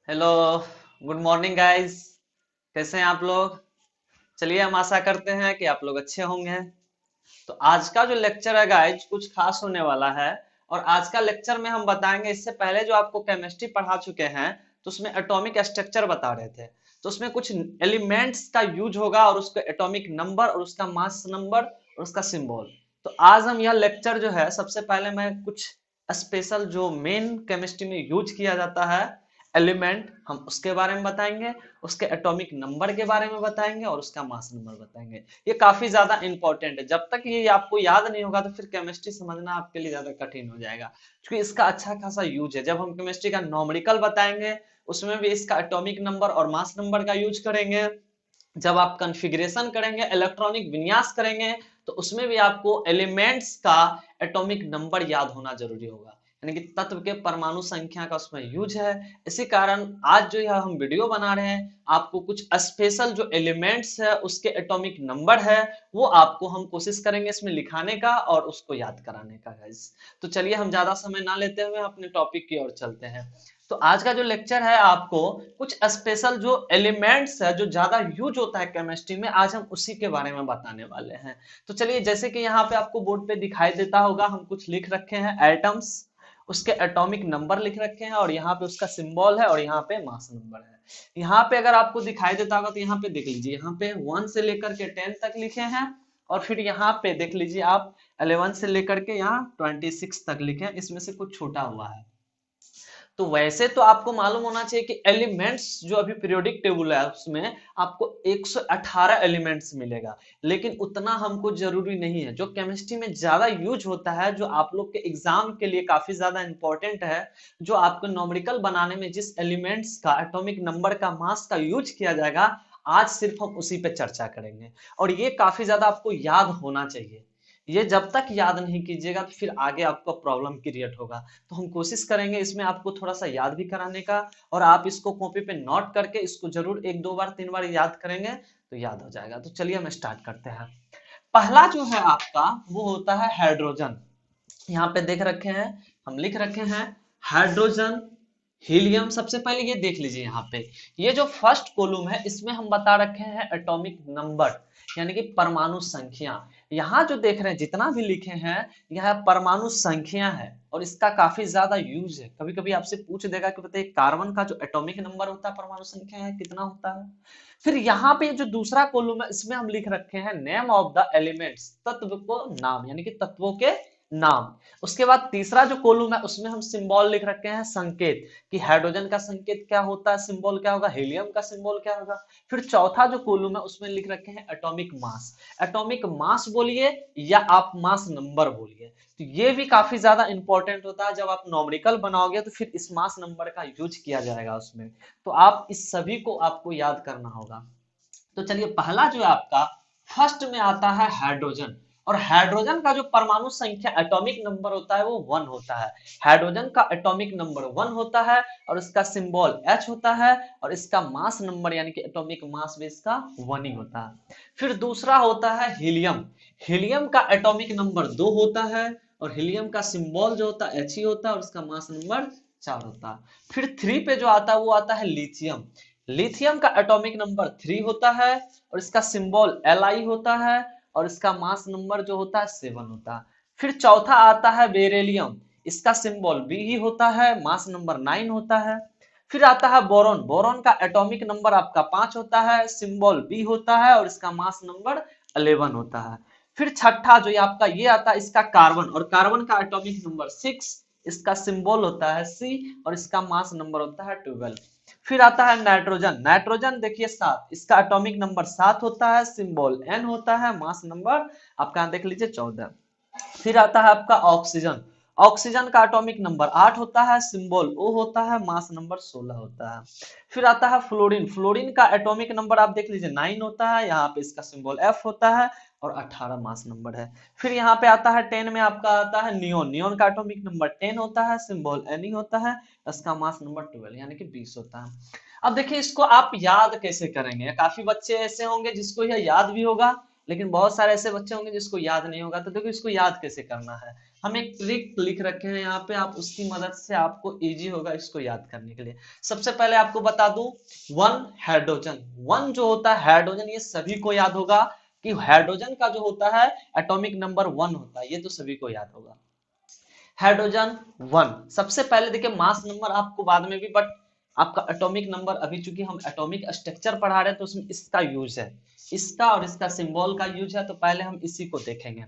Hello. Good morning guys. कैसे हैं आप लोग? चलिए, हम आशा करते हैं कि आप लोग अच्छे होंगे। तो आज का जो लेक्चर है गाइस कुछ खास होने वाला है। और आज का लेक्चर में हम बताएंगे, इससे पहले जो आपको केमिस्ट्री पढ़ा चुके हैं तो उसमें एटॉमिक स्ट्रक्चर बता रहे थे। तो उसमें कुछ एलिमेंट्स का यूज होगा और उसका एटॉमिक नंबर और उसका मास नंबर और उसका सिंबल। तो आज हम यह लेक्चर जो है, सबसे पहले मैं कुछ स्पेशल जो मेन केमिस्ट्री में यूज किया जाता है एलिमेंट, हम उसके बारे में बताएंगे। उसके एटॉमिक नंबर के बारे में बताएंगे और उसका मास नंबर बताएंगे। ये काफी ज्यादा इंपॉर्टेंट है। जब तक ये आपको याद नहीं होगा तो फिर केमिस्ट्री समझना आपके लिए ज्यादा कठिन हो जाएगा, क्योंकि इसका अच्छा खासा यूज है। जब हम केमिस्ट्री का नॉमेरिकल बताएंगे उसमें भी इसका एटॉमिक नंबर और मास नंबर का यूज करेंगे। जब आप कॉन्फ़िगरेशन करेंगे, इलेक्ट्रॉनिक विन्यास करेंगे, तो उसमें भी आपको एलिमेंट्स का एटॉमिक नंबर याद होना जरूरी होगा, यानी कि तत्व के परमाणु संख्या का उसमें यूज है। इसी कारण आज जो यह हम वीडियो बना रहे हैं, आपको कुछ स्पेशल जो एलिमेंट्स है उसके एटॉमिक नंबर है वो आपको हम कोशिश करेंगे इसमें लिखाने का और उसको याद कराने का गाइस। तो चलिए, हम ज्यादा समय ना लेते हुए अपने टॉपिक की ओर चलते हैं। तो आज का जो लेक्चर है, आपको कुछ स्पेशल जो एलिमेंट्स है जो ज्यादा यूज होता है केमिस्ट्री में, आज हम उसी के बारे में बताने वाले हैं। तो चलिए, जैसे कि यहाँ पे आपको बोर्ड पे दिखाई देता होगा, हम कुछ लिख रखे हैं एटम्स, उसके एटॉमिक नंबर लिख रखे हैं और यहाँ पे उसका सिंबल है और यहाँ पे मास नंबर है। यहाँ पे अगर आपको दिखाई देता होगा तो यहाँ पे देख लीजिए, यहाँ पे 1 से लेकर के 10 तक लिखे हैं। और फिर यहाँ पे देख लीजिए आप, 11 से लेकर के यहाँ 26 तक लिखे हैं, इसमें से कुछ छूटा हुआ है। तो वैसे तो आपको मालूम होना चाहिए कि एलिमेंट्स जो अभी पीरियोडिक टेबल है उसमें आपको 118 एलिमेंट्स मिलेगा, लेकिन उतना हमको जरूरी नहीं है। जो केमिस्ट्री में ज्यादा यूज होता है, जो आप लोग के एग्जाम के लिए काफी ज्यादा इंपॉर्टेंट है, जो आपको न्यूमेरिकल बनाने में जिस एलिमेंट्स का एटॉमिक नंबर का मास का यूज किया जाएगा, आज सिर्फ हम उसी पे चर्चा करेंगे। और ये काफी ज्यादा आपको याद होना चाहिए। ये जब तक याद नहीं कीजिएगा तो फिर आगे आपको प्रॉब्लम क्रिएट होगा। तो हम कोशिश करेंगे इसमें आपको थोड़ा सा याद भी कराने का, और आप इसको कॉपी पे नोट करके इसको जरूर एक दो बार तीन बार याद करेंगे तो याद हो जाएगा। तो चलिए हम स्टार्ट करते हैं। पहला जो है आपका वो होता है हाइड्रोजन। यहाँ पे देख रखे हैं, हम लिख रखे हैं हाइड्रोजन, हीलियम। सबसे पहले ये देख लीजिए, यहाँ पे ये जो फर्स्ट कॉलम है इसमें हम बता रखे हैं एटॉमिक नंबर, यानी कि परमाणु संख्या। यहाँ जो देख रहे हैं जितना भी लिखे हैं यह परमाणु संख्या है, और इसका काफी ज्यादा यूज है। कभी कभी आपसे पूछ देगा कि बताइए कार्बन का जो एटॉमिक नंबर होता है परमाणु संख्या है कितना होता है। फिर यहाँ पे जो दूसरा कॉलम है इसमें हम लिख रखे हैं नेम ऑफ द एलिमेंट्स, तत्व को नाम, यानी कि तत्वों के नाम। उसके बाद तीसरा जो कॉलम है उसमें हम सिंबल लिख रखे हैं, संकेत, कि हाइड्रोजन का संकेत क्या होता है, सिंबल क्या होगा, हीलियम का सिंबल क्या होगा। फिर चौथा जो कॉलम है उसमें लिख रखे हैं एटॉमिक मास। एटॉमिक मास बोलिए या आप मास नंबर बोलिए, तो ये भी काफी ज्यादा इंपॉर्टेंट होता है। जब आप नॉमेरिकल बनाओगे तो फिर इस मास नंबर का यूज किया जाएगा उसमें। तो आप इस सभी को आपको याद करना होगा। तो चलिए, पहला जो है आपका फर्स्ट में आता है हाइड्रोजन। और हाइड्रोजन का जो परमाणु संख्या एटॉमिक नंबर होता है वो 1 होता है। हाइड्रोजन का एटॉमिक नंबर 1 होता है और इसका सिंबल H होता है, और इसका मास नंबर यानी कि एटॉमिक मास भी इसका 1 ही होता है। फिर दूसरा होता है हीलियम। हीलियम का एटॉमिक नंबर 2 होता है, और हीलियम का सिंबल जो होता है H ही होता है, और इसका मास नंबर 4 होता है। फिर 3 पे जो आता है वो आता है लिथियम। लिथियम का एटॉमिक नंबर 3 होता है, और इसका सिंबल Li होता है, और इसका मास नंबर जो होता है 7 होता है। फिर चौथा आता है बेरिलियम। इसका सिंबल B ही होता है, मास नंबर 9 होता है। फिर आता है बोरॉन। बोरॉन का एटॉमिक नंबर आपका 5 होता है, सिंबल B होता है, और इसका मास नंबर 11 होता है। फिर छठा जो ये आपका ये आता है इसका कार्बन, और कार्बन का एटॉमिक नंबर 6, इसका सिंबल होता है C, और इसका मास नंबर होता है 12। फिर आता है नाइट्रोजन। नाइट्रोजन देखिए 7, इसका एटॉमिक नंबर 7 होता है, सिंबल N होता है, मास नंबर आपका यहाँ देख लीजिए 14। फिर आता है आपका ऑक्सीजन। ऑक्सीजन का एटॉमिक नंबर 8 होता है, सिंबल O होता है, मास नंबर 16 होता है। फिर आता है फ्लोरीन। फ्लोरीन का एटॉमिक नंबर आप देख लीजिए 9 होता है, यहाँ पे इसका सिंबल F होता है, और 18 मास नंबर है। फिर यहाँ पे आता है 10 में आपका आता है नियोन। नियोन का एटॉमिक नंबर 10 होता है, सिंबल Ne होता है, इसका मास नंबर 12 यानी कि 20 होता है। अब देखिए इसको आप याद कैसे करेंगे। काफी बच्चे ऐसे होंगे जिसको यह याद भी होगा, लेकिन बहुत सारे ऐसे बच्चे होंगे जिसको याद नहीं होगा। तो देखो इसको याद कैसे करना है, हम एक ट्रिक लिख रखे हैं यहाँ पे, आप उसकी मदद से आपको इजी होगा इसको याद करने के लिए। सबसे पहले आपको बता दूं, वन हाइड्रोजन, वन जो होता है हाइड्रोजन, ये सभी को याद होगा कि हाइड्रोजन का जो होता है एटॉमिक नंबर 1 होता है, ये तो सभी को याद होगा। हाइड्रोजन 1 सबसे पहले देखिए, मास नंबर आपको बाद में भी, बट आपका एटॉमिक नंबर अभी चूंकि हम एटॉमिक स्ट्रक्चर पढ़ा रहे हैं तो उसमें इसका यूज है, इसका और इसका सिंबल का यूज है, तो पहले हम इसी को देखेंगे।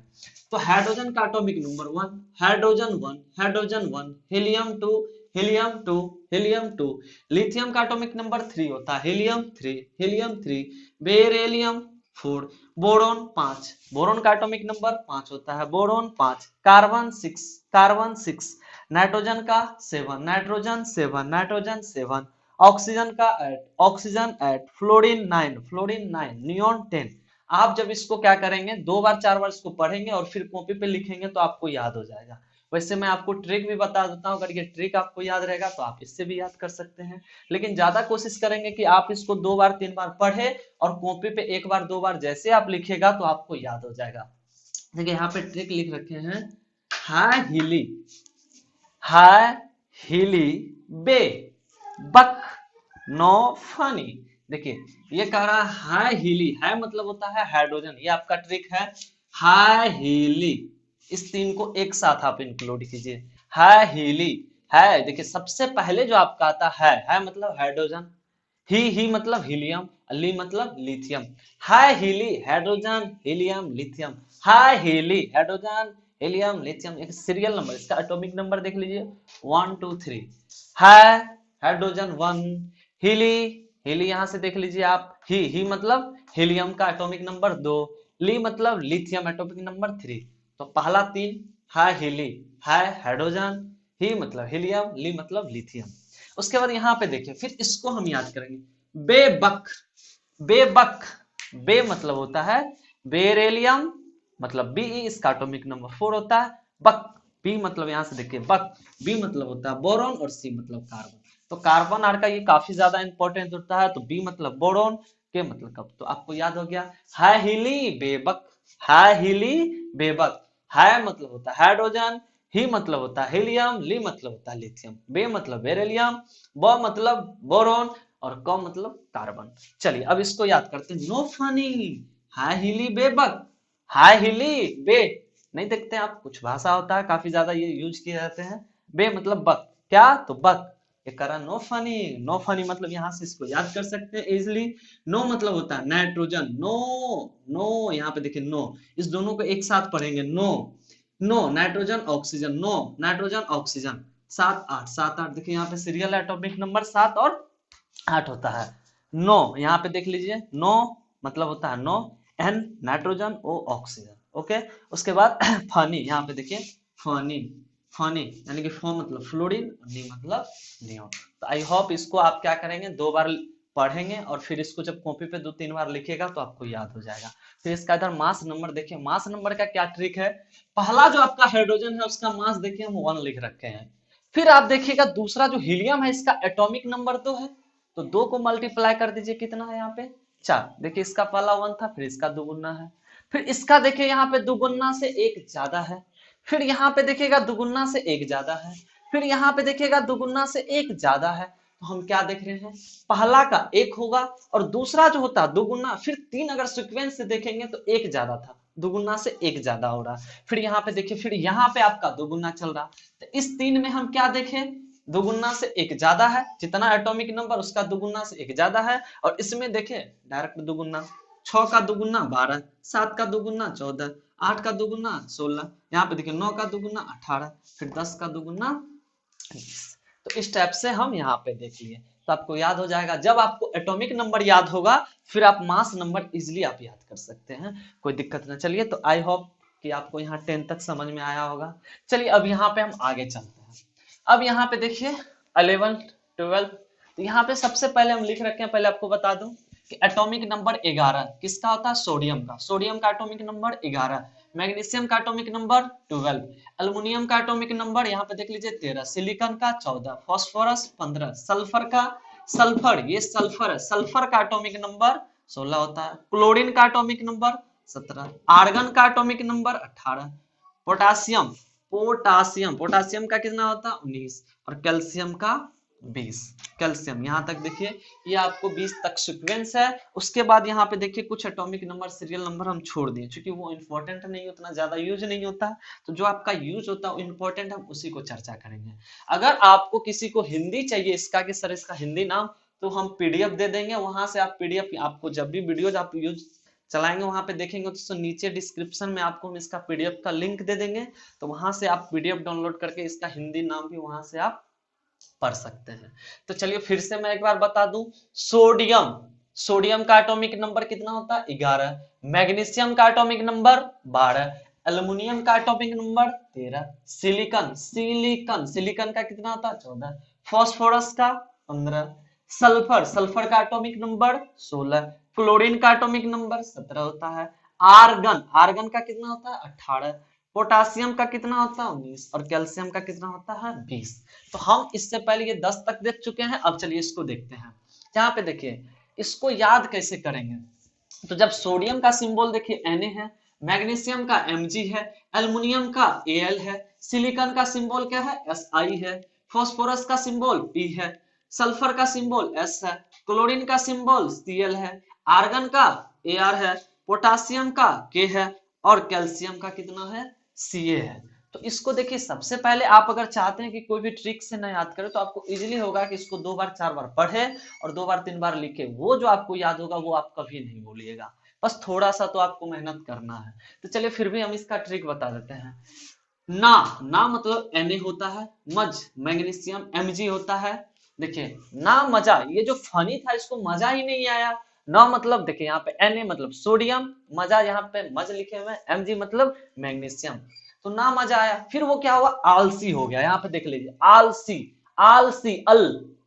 तो हाइड्रोजन का atomic number 1, hydrogen 1, hydrogen 1, helium 2, helium 2, helium 2। Lithium का एटॉमिक नंबर 3 होता है, helium 3, helium 3, beryllium 4, boron 5, boron का एटॉमिक नंबर 5 होता है, बोरोन 5, कार्बन 6, कार्बन 6, नाइट्रोजन का 7, नाइट्रोजन 7, नाइट्रोजन 7, ऑक्सीजन का 8, ऑक्सीजन 8, फ्लोरीन 9, फ्लोरीन 9, नियोन 10। आप जब इसको क्या करेंगे, 2 बार 4 बार इसको पढ़ेंगे और फिर कॉपी पे लिखेंगे तो आपको याद हो जाएगा। वैसे मैं आपको ट्रिक भी बता देता हूँ, अगर ये ट्रिक आपको याद रहेगा तो आप इससे भी याद कर सकते हैं, लेकिन ज्यादा कोशिश करेंगे कि आप इसको 2 बार 3 बार पढ़े और कॉपी पे 1 बार 2 बार जैसे आप लिखेगा तो आपको याद हो जाएगा। देखिए यहाँ पे ट्रिक लिख रखे हैं, हाई हीली, हाई हीली बे बक नो फनी। देखिए ये कह रहा है हाई हीली, हाई मतलब होता है हाइड्रोजन, ये आपका ट्रिक है, हाई हीली, इस तीन को एक साथ आप इंक्लूड कीजिए, हाई हीली है। देखिए सबसे पहले जो आपका आता है मतलब हाइड्रोजन, ही मतलब हीलियम, ली मतलब lithium, high Healy hydrogen helium lithium, high Healy hydrogen helium lithium. एक सीरियल नंबर, इसका एटॉमिक नंबर देख लीजिए 1 2 3, हाई हाइड्रोजन 1, हीली, हीली यहां से देख लीजिए आप, ही मतलब हीलियम का एटॉमिक नंबर 2, ली मतलब लिथियम एटॉमिक नंबर 3। तो पहला 3 हाई हीली, हाई हाइड्रोजन, ही मतलब हीलियम, ली मतलब लिथियम। उसके बाद यहाँ पे देखिए, फिर इसको हम याद करेंगे, बेबक, बेबक, बे मतलब होता है बेरेलियम, मतलब बी, इसका एटॉमिक नंबर 4 होता है, बक, बी मतलब यहां से देखिए बक, बी मतलब होता है बोरॉन और सी मतलब कार्बन। तो कार्बन आर का ये काफी ज्यादा इंपॉर्टेंट होता है, तो बी मतलब बोरॉन, के मतलब कब, तो आपको याद हो गया, हाई हीली बेबक, हाई हीली बेबक, हाई मतलब होता है हाइड्रोजन, ही मतलब होता है हीलियम, ली मतलब होता है लिथियम, बे मतलब बेरिलियम, ब मतलब बोरोन और क मतलब कार्बन। चलिए अब इसको याद करते हैं, नो फनी, हाई हीली बेबक, हाई हीली बे, नहीं देखते हैं आप, कुछ भाषा होता है काफी ज्यादा ये यूज किए जाते हैं, बे मतलब बक, क्या तो बक, ये करा नो फनी, नो फनी मतलब यहां से इसको याद कर सकते हैं इजिली। नो मतलब होता है नाइट्रोजन, नो, नो यहाँ पे देखिए नो, इस दोनों को एक साथ पढ़ेंगे, no, no nitrogen oxygen, no nitrogen oxygen, 7 8, 7 8, देखिए यहाँ पे सीरियल एटॉमिक नंबर 7 और 8 होता है। नो यहाँ पे देख लीजिए, नो मतलब होता है नो, एन नाइट्रोजन, ओ ऑक्सीजन, ओके। उसके बाद फनी, यहाँ पे देखिए फनी, फनी यानी कि फो मतलब फ्लोरीन, नी मतलब नियोन। तो आई होप इसको आप क्या करेंगे, 2 बार पढ़ेंगे और फिर इसको जब कॉपी पे 2 3 बार लिखिएगा तो आपको याद हो जाएगा। फिर इसका इधर मास नंबर देखिए, मास नंबर का क्या ट्रिक है, पहला जो आपका हाइड्रोजन है उसका मास देखिए हम 1 लिख रखे हैं, फिर आप देखिएगा दूसरा जो हीलियम है इसका एटॉमिक नंबर 2 है, तो 2 को मल्टीप्लाई कर दीजिए, कितना है यहाँ पे 4, देखिए इसका पहला 1 था, फिर इसका दुगुना है, फिर इसका देखिए यहाँ पे दुगुना से 1 ज्यादा है, फिर यहाँ पे देखिएगा दुगुना से 1 ज्यादा है, फिर यहाँ पे देखिएगा दुगुना से 1 ज्यादा है। तो हम क्या देख रहे हैं, पहला का 1 होगा और दूसरा जो होता दुगुना, फिर 3 अगर सीक्वेंस से देखेंगे तो 1 ज्यादा था, दुगुना से 1 ज्यादा हो रहा, फिर यहाँ पे देखिए, फिर यहाँ पे आपका दुगुना चल रहा। तो इस 3 में हम क्या देखें, दुगुना से 1 ज्यादा है, जितना एटॉमिक नंबर उसका दुगुना से 1 ज्यादा है, और इसमें देखें डायरेक्ट दुगुना, 6 का दुगुना 12, 7 का दुगुना 14, 8 का दुगुना 16, यहाँ पे देखिए 9 का दुगुना 18, फिर 10 का दुगुना 20। तो इस टाइप से हम यहाँ पे देख लिए तो आपको याद हो जाएगा। जब आपको एटॉमिक नंबर याद होगा फिर आप मास नंबर इजिली आप याद कर सकते हैं, कोई दिक्कत ना। चलिए तो आई होप कि आपको यहाँ 10 तक समझ में आया होगा। चलिए अब यहाँ पे हम आगे चलते हैं। अब यहाँ पे देखिए 11 12, तो यहाँ पे सबसे पहले हम लिख रखे हैं, पहले आपको बता दूं कि एटॉमिक नंबर 11 किसका होता है, सोडियम का, सोडियम का एटॉमिक नंबर 11, मैग्नीशियम का एटॉमिक नंबर 12, अल्युमिनियम का एटॉमिक नंबर यहाँ पे देख लीजिए 13, सिलिकॉन का 14, फास्फोरस 15, सल्फर का, सल्फर ये सल्फर है, सल्फर का एटॉमिक नंबर 16 होता है, क्लोरीन का एटॉमिक नंबर 17, आर्गन का atomic number 18, potassium potassium potassium का कितना होता है 19 और कैल्शियम का 20। कैल्शियम यहाँ तक देखिए ये आपको 20 तक सीक्वेंस है। उसके बाद यहाँ पे देखिए कुछ एटॉमिक नंबर सीरियल नंबर हम छोड़ दिए क्योंकि वो इंपॉर्टेंट नहीं, उतना ज्यादा यूज नहीं होता। तो जो आपका यूज होता है इंपॉर्टेंट, हम उसी को चर्चा करेंगे। अगर आपको किसी को हिंदी चाहिए इसका कि सर इसका हिंदी नाम, तो हम पीडीएफ दे देंगे, वहां से आप पीडीएफ, आपको जब भी वीडियोज आप यूज चलाएंगे वहां पे देखेंगे तो नीचे डिस्क्रिप्शन में आपको हम इसका पीडीएफ का लिंक दे देंगे, तो वहां से आप पीडीएफ डाउनलोड करके इसका हिंदी नाम भी वहां से आप पढ़ सकते हैं। तो चलिए फिर से मैं एक बार बता दूं, सोडियम सोडियम का एटॉमिक नंबर कितना होता है 11, मैग्नीशियम का एटॉमिक नंबर 12, एल्युमिनियम का atomic number 13, silicon silicon silicon का कितना होता है 14, फास्फोरस का 15, सल्फर सल्फर का एटॉमिक नंबर 16, क्लोरीन का एटॉमिक नंबर 17 होता है, आर्गन आर्गन का कितना होता है 18, पोटासियम का कितना होता है 19 और कैल्शियम का कितना होता है 20। तो हम इससे पहले ये 10 तक देख चुके हैं। अब चलिए इसको देखते हैं। यहाँ पे देखिए इसको याद कैसे करेंगे। तो जब सोडियम का सिंबल देखिए Na है, मैग्नीशियम का Mg है, एल्युमिनियम का Al है, सिलिकॉन का सिंबल क्या है Si है, फास्फोरस का सिंबल P है, सल्फर का सिंबल S है, क्लोरीन का सिंबल Cl है, आर्गन का Ar है, पोटासियम का K है और कैल्शियम का कितना है Ca है। तो इसको देखिए सबसे पहले आप अगर चाहते हैं कि कोई भी ट्रिक से ना याद करें तो आपको इजीली होगा कि इसको 2 बार 4 बार पढ़े और 2 बार 3 बार लिखे, वो जो आपको याद होगा वो आप कभी नहीं भूलिएगा। बस थोड़ा सा तो आपको मेहनत करना है। तो चलिए फिर भी हम इसका ट्रिक बता देते हैं। ना ना मतलब Na होता है, मज मैग्नीशियम Mg होता है। देखिए ना मजा, ये जो फनी था इसको मजा ही नहीं आया। ना मतलब देखिए यहाँ पे Na मतलब सोडियम, मजा यहाँ पे मज लिखे हुए, Mg मतलब मैग्नीशियम, तो ना मजा आया। फिर वो क्या हुआ आलसी हो गया। यहाँ पे देख लीजिए आलसी आलसी अल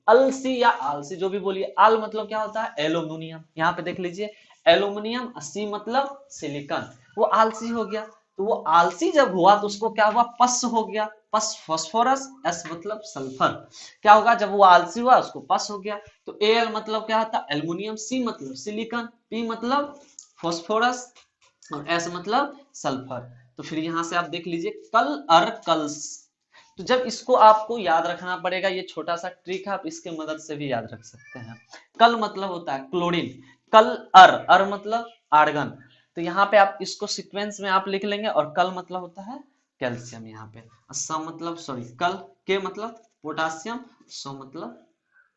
अलसी या आलसी जो भी बोलिए, आल मतलब क्या होता है एल्यूमिनियम, यहाँ पे देख लीजिए एल्यूमिनियम, सी मतलब सिलिकॉन, वो आलसी हो गया। तो वो आलसी जब हुआ तो उसको क्या हुआ पस हो गया, पस फास्फोरस, एस मतलब सल्फर, क्या होगा जब वो आलसी हुआ उसको पस हो गया। तो एल मतलब क्या होता है एल्युमिनियम, सी मतलब सिलिकॉन, पी मतलब फास्फोरस और एस मतलब सल्फर। तो फिर यहां से आप देख लीजिए कल अर कल्स। तो जब इसको आपको याद रखना पड़ेगा, ये छोटा सा ट्रिक है, आप इसके मदद से भी याद रख सकते हैं। कल मतलब होता है क्लोरीन, कल अर मतलब आर्गन। तो यहाँ पे आप इसको सीक्वेंस में आप लिख लेंगे और कल मतलब होता है कैल्शियम, यहाँ पे स मतलब सॉरी कल, के मतलब पोटासियम, सो मतलब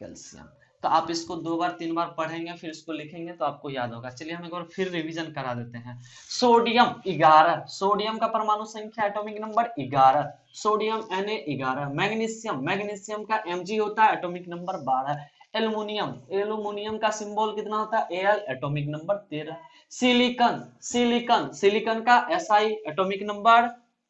कैल्शियम। तो आप इसको 2 बार 3 बार पढ़ेंगे फिर इसको लिखेंगे तो आपको याद होगा। चलिए हम एक बार फिर रिवीजन करा देते हैं। सोडियम 11, सोडियम का परमाणु संख्या atomic number 11, sodium Na 11, magnesium magnesium का Mg होता है एटॉमिक नंबर 12, एल्युमिनियम एल्युमिनियम का सिंबल कितना होता है Al atomic number 13, silicon silicon silicon का Si atomic number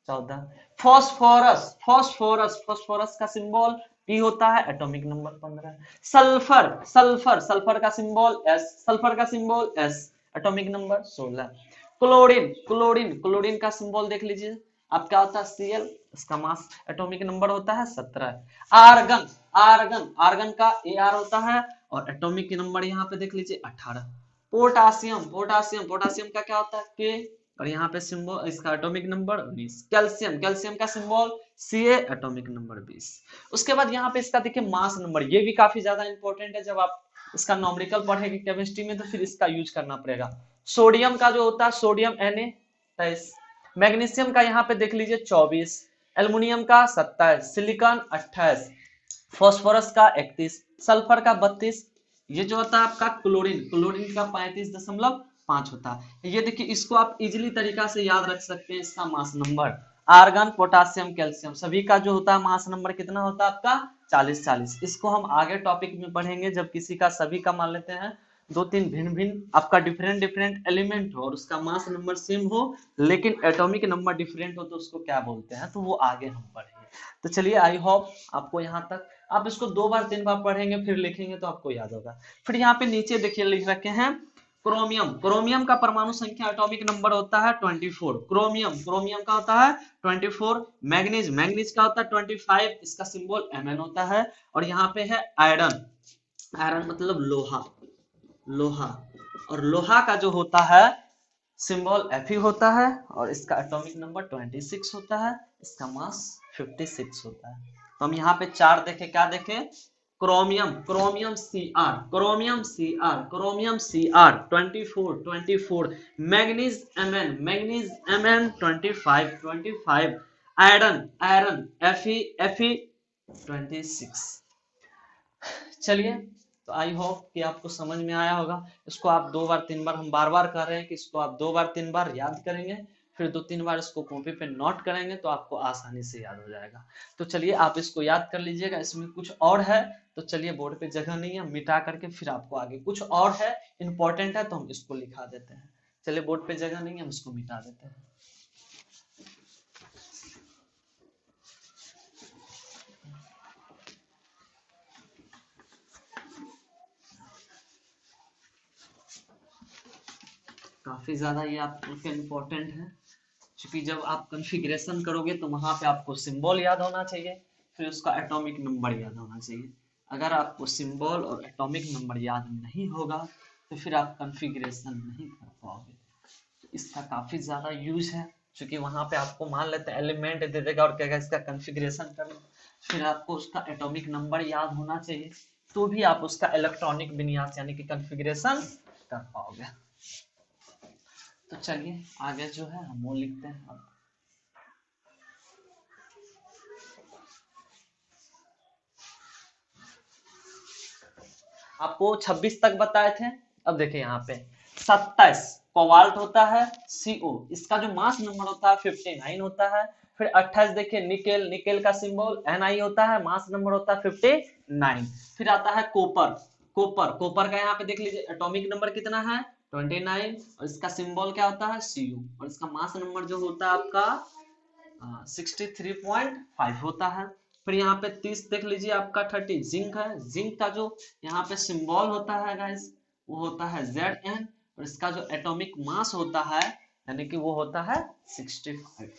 14, phosphorus phosphorus phosphorus का सिंबल P होता है atomic number 15, sulphur sulphur sulphur का सिंबल S, सल्फर का symbol S atomic number 16, chlorine chlorine chlorine का सिंबल देख लीजिए आप क्या होता है Cl, इसका मास एटॉमिक नंबर होता है 17, आर्गन आर्गन आर्गन का Ar होता है और एटॉमिक नंबर यहाँ पे देख लीजिए 18, पोटासियम पोटासियम पोटासियम का क्या होता है K और यहाँ पे सिंबल इसका एटॉमिक नंबर 19, कैल्शियम कैल्शियम का सिंबल Ca एटॉमिक नंबर 20। उसके बाद यहाँ पे इसका देखिए मास नंबर, ये भी काफी ज्यादा इंपॉर्टेंट है। जब आप इसका नॉमेरिकल पढ़ेंगे केमिस्ट्री में तो फिर इसका यूज करना पड़ेगा। सोडियम का जो होता है सोडियम Na 23, मैग्नीशियम का यहाँ पे देख लीजिए 24, एल्युमिनियम का 27, सिलिकॉन 28, फास्फोरस का 31, सल्फर का 32, ये जो होता है आपका क्लोरीन क्लोरीन का 35.5 होता है। ये देखिए इसको आप इजीली तरीका से याद रख सकते हैं। इसका mass number argon potassium calcium सभी का जो होता है मास नंबर कितना होता है आपका 40-40। इसको हम आगे टॉपिक में पढ़ेंगे जब किसी का सभी का मान लेते हैं 2-3 भिन्न भिन्न आपका डिफरेंट डिफरेंट एलिमेंट हो और उसका मास नंबर सेम हो लेकिन एटॉमिक नंबर डिफरेंट हो तो उसको क्या बोलते हैं, तो वो आगे हम पढ़ेंगे। तो चलिए आई होप आपको यहाँ तक, आप इसको 2 बार 3 बार पढ़ेंगे फिर लिखेंगे तो आपको याद होगा। फिर यहाँ पे नीचे देखिए लिख रखे हैं क्रोमियम, क्रोमियम का परमाणु संख्या एटॉमिक नंबर होता है 24, क्रोमियम क्रोमियम का होता है 24, मैग्नीज मैग्नीज का होता है 25, इसका सिंबल Mn होता है और यहाँ पे है आयरन, आयरन मतलब लोहा लोहा और लोहा का जो होता है सिंबल Fe होता है और इसका एटॉमिक नंबर 26 होता है, इसका मास 56 होता है। तो हम यहाँ पे 4 देखें, क्या देखें? Chromium, chromium Cr, chromium Cr, chromium Cr 24, manganese Mn, manganese Mn 25, iron, iron Fe 26। चलिए, तो आई होप कि आपको समझ में आया होगा। इसको आप 2 बार 3 बार, हम बार बार कर रहे हैं कि इसको आप 2 बार 3 बार याद करेंगे, फिर 2-3 बार इसको कॉपी पे नोट करेंगे तो आपको आसानी से याद हो जाएगा। तो चलिए आप इसको याद कर लीजिएगा। इसमें कुछ और है तो चलिए, बोर्ड पे जगह नहीं है, मिटा करके फिर आपको आगे कुछ और है इंपॉर्टेंट है तो हम इसको लिखा देते हैं। चलिए, बोर्ड पे जगह नहीं है, हम इसको मिटा देते हैं। काफी ज्यादा ये आपके इम्पोर्टेंट है, क्योंकि जब आप कॉन्फ़िगरेशन करोगे तो वहां पे आपको सिंबल याद होना चाहिए, फिर उसका एटॉमिक नंबर याद होना चाहिए। अगर आपको सिंबल और एटॉमिक नंबर याद नहीं होगा तो फिर आप कॉन्फ़िगरेशन नहीं कर पाओगे। तो इसका काफी ज्यादा यूज है, क्योंकि वहां पे आपको मान लेते हैं एलिमेंट दे देगा और कहेगा इसका कॉन्फ़िगरेशन करना, फिर आपको उसका एटॉमिक नंबर याद होना चाहिए, तो भी आप उसका इलेक्ट्रॉनिक विन्यास यानी कि कॉन्फ़िगरेशन कर पाओगे। तो चलिए आगे जो है हम वो लिखते हैं अब। आपको 26 तक बताए थे, अब देखिए यहाँ पे 27 कोबाल्ट होता है CO, इसका जो मास नंबर होता है 59 होता है। फिर 28 देखिए निकेल, निकेल का सिंबल Ni होता है, मास नंबर होता है 59। फिर आता है कॉपर, कॉपर, कॉपर का यहाँ पे देख लीजिए एटॉमिक नंबर कितना है 29 और इसका सिंबल क्या होता है Cu और इसका मास नंबर जो होता है आपका 63.5 होता है। फिर यहाँ पे 30 देख लीजिए आपका 30 जिंक है, जिंक का जो यहाँ पे सिंबल होता है गाइस वो होता है Zn और इसका जो एटॉमिक मास होता है यानी कि वो होता है 65।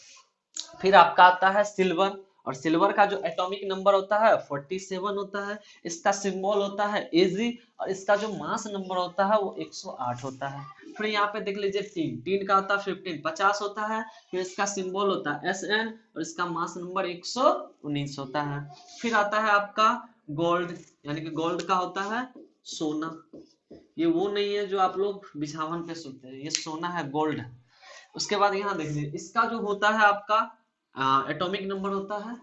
फिर आपका आता है सिल्वर और सिल्वर का जो एटॉमिक नंबर होता है 47 होता है, इसका सिंबल होता है Ag और इसका जो मास नंबर होता है वो 108 होता है। फिर यहाँ पे देख लीजिए टीन, टीन का होता है 15 50 होता है, फिर इसका सिंबल होता है Sn और इसका मास नंबर 119 होता है। फिर आता है आपका गोल्ड, यानी कि गोल्ड का होता है सोना, ये वो नहीं है जो आप लोग बिछावन पे सोते हैं, ये सोना है, गोल्ड है। उसके बाद यहाँ देखिए इसका जो होता है आपका एटॉमिक नंबर होता है,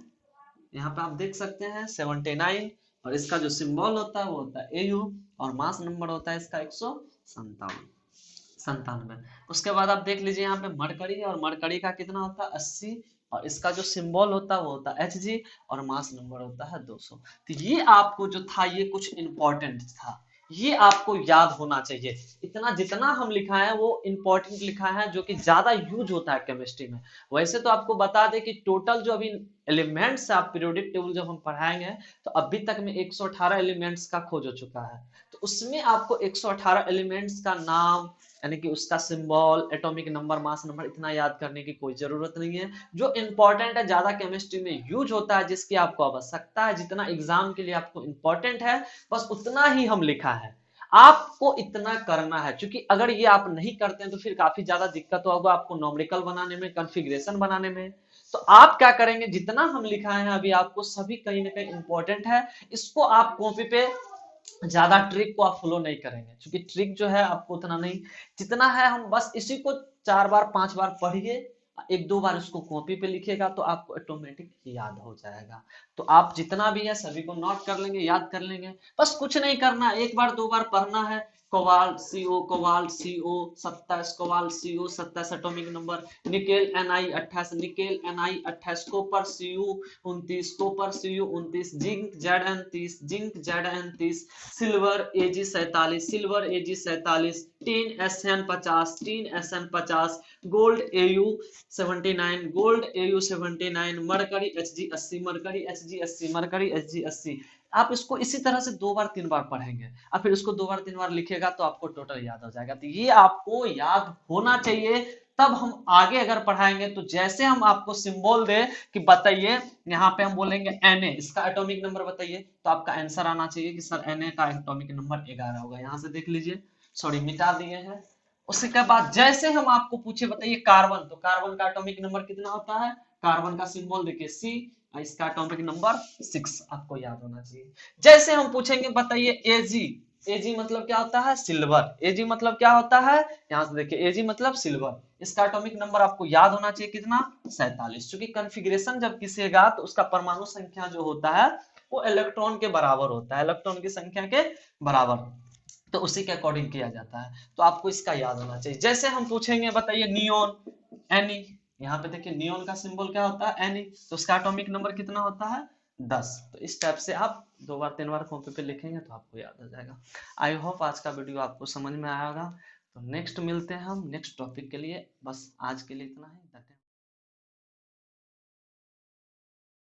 यहाँ पे आप देख सकते हैं 79 और इसका जो सिंबल होता है वो होता है Au और मास नंबर होता है इसका 197। उसके बाद आप देख लीजिए यहाँ पे मरकरी और मरकरी का कितना होता है 80 और इसका जो सिंबल होता है वो होता है Hg और मास नंबर होता है 200। तो ये आपको जो था ये कुछ इंपॉर्टेंट था, ये आपको याद होना चाहिए। इतना जितना हम लिखा है वो इंपॉर्टेंट लिखा है, जो कि ज्यादा यूज होता है केमिस्ट्री में। वैसे तो आपको बता दें कि टोटल जो अभी एलिमेंट्स आप पीरियोडिक टेबल जब हम पढ़ाएंगे तो अभी तक में 118 एलिमेंट्स का खोज हो चुका है। तो उसमें आपको 118 एलिमेंट्स का नाम यानी कि उसका symbol, atomic number, mass number इतना याद करने की कोई जरूरत नहीं है। जो इंपॉर्टेंट है ज्यादा केमिस्ट्री में यूज होता है, जिसकी आपको आवश्यकता है, जितना एग्जाम के लिए आपको इंपॉर्टेंट है बस उतना ही हम लिखा है। आपको इतना करना है, क्योंकि अगर ये आप नहीं करते हैं तो फिर काफी ज्यादा दिक्कत होगा आपको न्यूमेरिकल बनाने में, कॉन्फ़िगरेशन बनाने में। तो आप क्या करेंगे, जितना हम लिखा है अभी आपको सभी कहीं ना कहीं इंपॉर्टेंट है, इसको आप कॉपी पे ज्यादा ट्रिक को आप फॉलो नहीं करेंगे, क्योंकि ट्रिक जो है आपको उतना नहीं, जितना है हम बस इसी को 4 बार 5 बार पढ़िए, 1-2 बार उसको कॉपी पे लिखिएगा तो आपको ऑटोमेटिक याद हो जाएगा। तो आप जितना भी है सभी को नोट कर लेंगे, याद कर लेंगे, बस कुछ नहीं करना, 1 बार 2 बार पढ़ना है। Cobalt CO, cobalt CO 27, cobalt CO 27 atomic number, nickel Ni 28, nickel Ni 28, copper Cu 29, copper Cu 29, zinc Zn 30, zinc Zn 30, silver Ag 47, silver Ag 47, tin Sn 50, tin Sn 50, gold Au 79, gold Au 79, mercury Hg 80, mercury Hg 80, mercury Hg 80। आप इसको इसी तरह से 2 बार 3 बार पढ़ेंगे और फिर उसको 2 बार 3 बार लिखेगा तो आपको टोटल याद हो जाएगा। तो ये आपको याद होना चाहिए, तब हम आगे अगर पढ़ाएंगे तो जैसे हम आपको सिंबल दे कि बताइए, यहाँ पे हम बोलेंगे Na, इसका एटॉमिक नंबर बताइए, तो आपका आंसर आना चाहिए कि सर Na का एटॉमिक नंबर 11 होगा। यहाँ से देख लीजिए, सॉरी मिटा दिए हैं उसके बाद जैसे हम आपको पूछे बताइए कार्बन, तो कार्बन का एटॉमिक नंबर कितना होता है, कार्बन का सिंबल देखिए सी, इसका एटॉमिक नंबर 6 आपको याद होना चाहिए। जैसे हम पूछेंगे बताइए एजी, एजी मतलब क्या होता है, सिल्वर, एजी मतलब क्या होता है, यहाँ से देखिए एजी मतलब सिल्वर, इसका एटॉमिक नंबर आपको याद होना चाहिए कितना, 47। क्योंकि कॉन्फ़िगरेशन जब किसेगा तो उसका परमाणु संख्या जो होता है वो इलेक्ट्रॉन के बराबर होता है, इलेक्ट्रॉन की संख्या के बराबर, तो उसी के अकॉर्डिंग किया जाता है। तो आपको इसका याद होना चाहिए। जैसे हम पूछेंगे बताइए नियोन, एनी, यहाँ पे देखिए नियोन का सिंबल क्या होता है, एनी, तो उसका एटॉमिक नंबर कितना होता है, 10। तो इस टाइप से आप 2 बार 3 बार कॉपी पे लिखेंगे तो आपको याद हो जाएगा। आई होप आज का वीडियो आपको समझ में आया होगा। तो नेक्स्ट मिलते हैं हम नेक्स्ट टॉपिक के लिए, बस आज के लिए इतना ही।